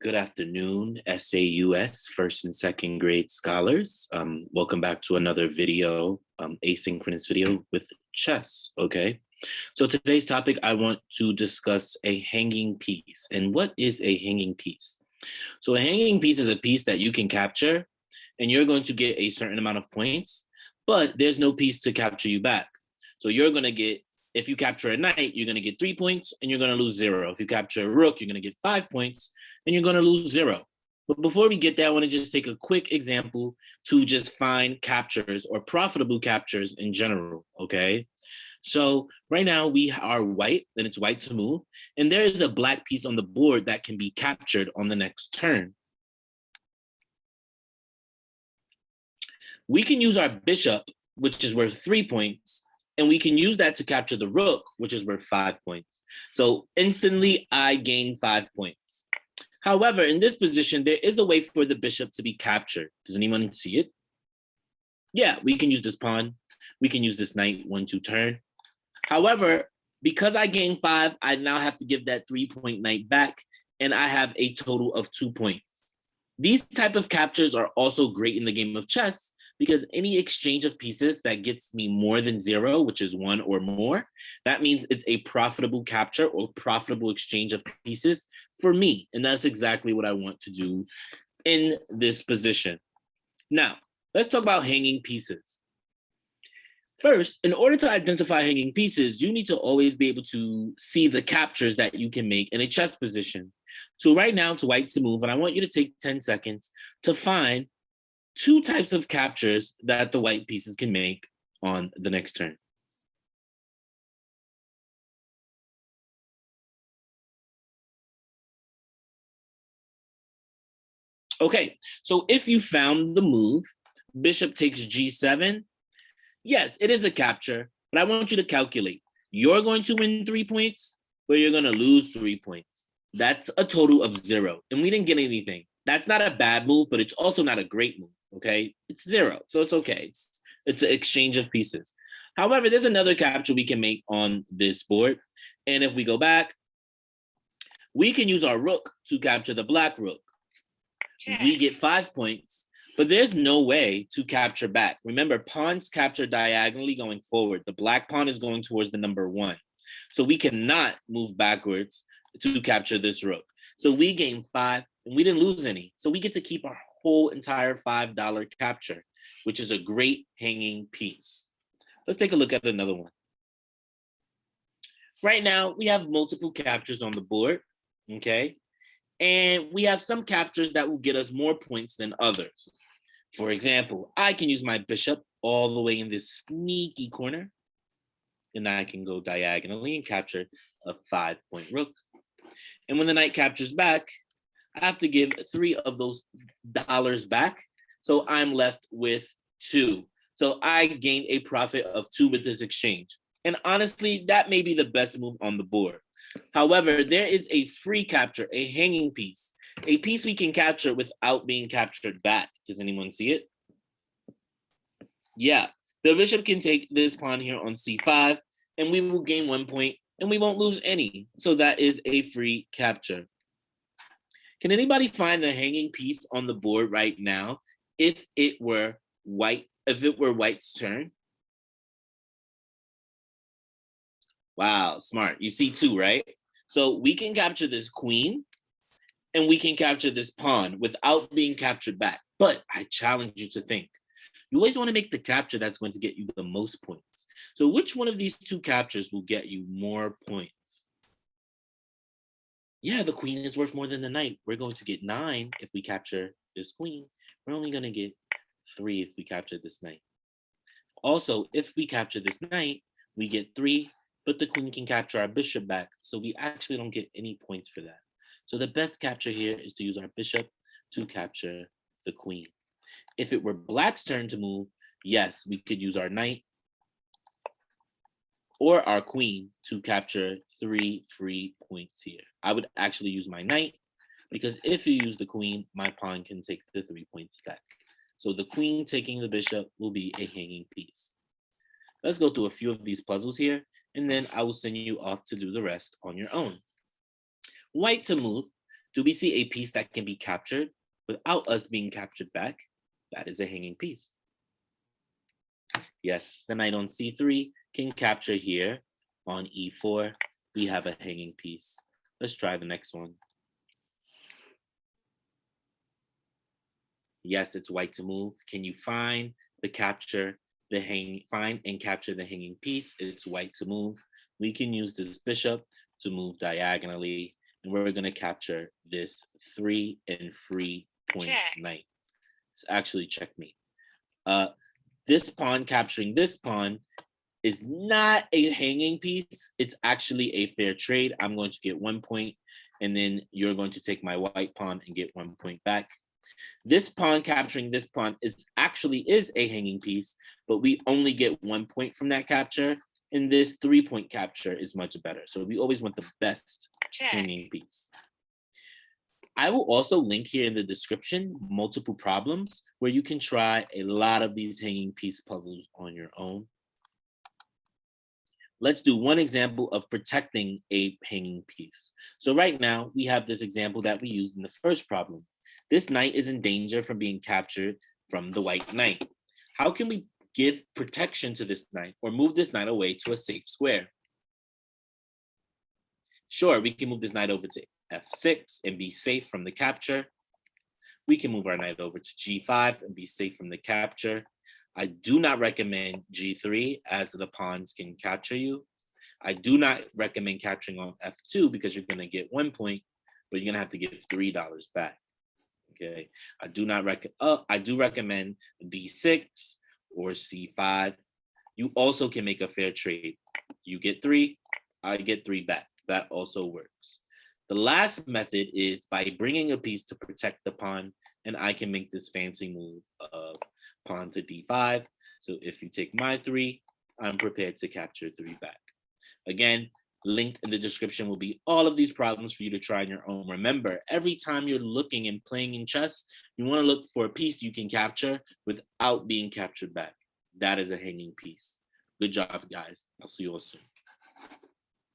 Good afternoon, SAUS first and second grade scholars. Welcome back to another video, asynchronous video with chess, okay? So today's topic, I want to discuss a hanging piece. And what is a hanging piece? So a hanging piece is a piece that you can capture and you're going to get a certain amount of points, but there's no piece to capture you back. So you're gonna get, if you capture a knight, you're gonna get 3 points and you're gonna lose 0. If you capture a rook, you're gonna get 5 points and you're gonna lose 0. But before we get there, I wanna just take a quick example to just find captures or profitable captures in general, okay? So right now we are white and it's white to move. And there is a black piece on the board that can be captured on the next turn. We can use our bishop, which is worth 3 points, and we can use that to capture the rook, which is worth 5 points. So instantly I gain 5 points. However, in this position, there is a way for the bishop to be captured. Does anyone see it? Yeah, we can use this pawn. We can use this knight 1-2 turn. However, because I gain 5, I now have to give that 3-point knight back, and I have a total of 2 points. These type of captures are also great in the game of chess, because any exchange of pieces that gets me more than 0, which is 1 or more, that means it's a profitable capture or profitable exchange of pieces for me. And that's exactly what I want to do in this position. Now, let's talk about hanging pieces. First, in order to identify hanging pieces, you need to always be able to see the captures that you can make in a chess position. So right now, it's white to move, and I want you to take 10 seconds to find 2 types of captures that the white pieces can make on the next turn. Okay, so if you found the move, bishop takes g7, yes, it is a capture, but I want you to calculate. You're going to win 3 points, but you're going to lose 3 points. That's a total of 0, and we didn't get anything. That's not a bad move, but it's also not a great move. Okay, it's 0, so it's okay. It's an exchange of pieces. However, there's another capture we can make on this board. And if we go back, we can use our rook to capture the black rook. We get 5 points, but there's no way to capture back. Remember, pawns capture diagonally going forward. The black pawn is going towards the number 1. So we cannot move backwards to capture this rook. So we gain 5 and we didn't lose any. So we get to keep our whole entire $5 capture, which is a great hanging piece. Let's take a look at another one. Right now, we have multiple captures on the board, okay? And we have some captures that will get us more points than others. For example, I can use my bishop all the way in this sneaky corner, and I can go diagonally and capture a 5-point rook. And when the knight captures back, I have to give 3 of those dollars back. So I'm left with 2. So I gain a profit of 2 with this exchange. And honestly, that may be the best move on the board. However, there is a free capture, a hanging piece, a piece we can capture without being captured back. Does anyone see it? Yeah, the bishop can take this pawn here on c5, and we will gain 1 point, and we won't lose any. So that is a free capture. Can anybody find the hanging piece on the board right now if it were white, if it were white's turn? Wow, smart. You see 2, right? So we can capture this queen and we can capture this pawn without being captured back. But I challenge you to think. You always want to make the capture that's going to get you the most points. So which one of these 2 captures will get you more points? Yeah, the queen is worth more than the knight. We're going to get 9 if we capture this queen. We're only going to get 3 if we capture this knight. Also, if we capture this knight, we get 3, but the queen can capture our bishop back. So we actually don't get any points for that. So the best capture here is to use our bishop to capture the queen. If it were black's turn to move, yes, we could use our knight or our queen to capture 3 free points here. I would actually use my knight because if you use the queen, my pawn can take the 3 points back. So the queen taking the bishop will be a hanging piece. Let's go through a few of these puzzles here, and then I will send you off to do the rest on your own. White to move. Do we see a piece that can be captured without us being captured back? That is a hanging piece. Yes, the knight on c3 can capture here on e4. We have a hanging piece. Let's try the next one. Yes, it's white to move. Can you find and capture the hanging piece? It's white to move. We can use this bishop to move diagonally, and we're going to capture this 3 and 3 point knight. It's actually checkmate. This pawn capturing this pawn is not a hanging piece. It's actually a fair trade. I'm going to get 1 point, and then you're going to take my white pawn and get 1 point back. This pawn capturing this pawn is a hanging piece, but we only get 1 point from that capture, and this 3-point capture is much better. So we always want the best hanging piece. I will also link here in the description multiple problems where you can try a lot of these hanging piece puzzles on your own. Let's do one example of protecting a hanging piece. So right now we have this example that we used in the first problem. This knight is in danger from being captured from the white knight. How can we give protection to this knight or move this knight away to a safe square? Sure, we can move this knight over to f6 and be safe from the capture. We can move our knight over to g5 and be safe from the capture. I do not recommend g3 as the pawns can capture you. I do not recommend capturing on f2 because you're going to get 1 point, but you're going to have to give $3 back. Okay, I do recommend d6 or c5. You also can make a fair trade. You get 3, I get 3 back. That also works. The last method is by bringing a piece to protect the pawn, and I can make this fancy move of pawn to d5. So if you take my 3, I'm prepared to capture 3 back. Again, linked in the description will be all of these problems for you to try on your own. Remember, every time you're looking and playing in chess, you want to look for a piece you can capture without being captured back. That is a hanging piece. Good job, guys. I'll see you all soon.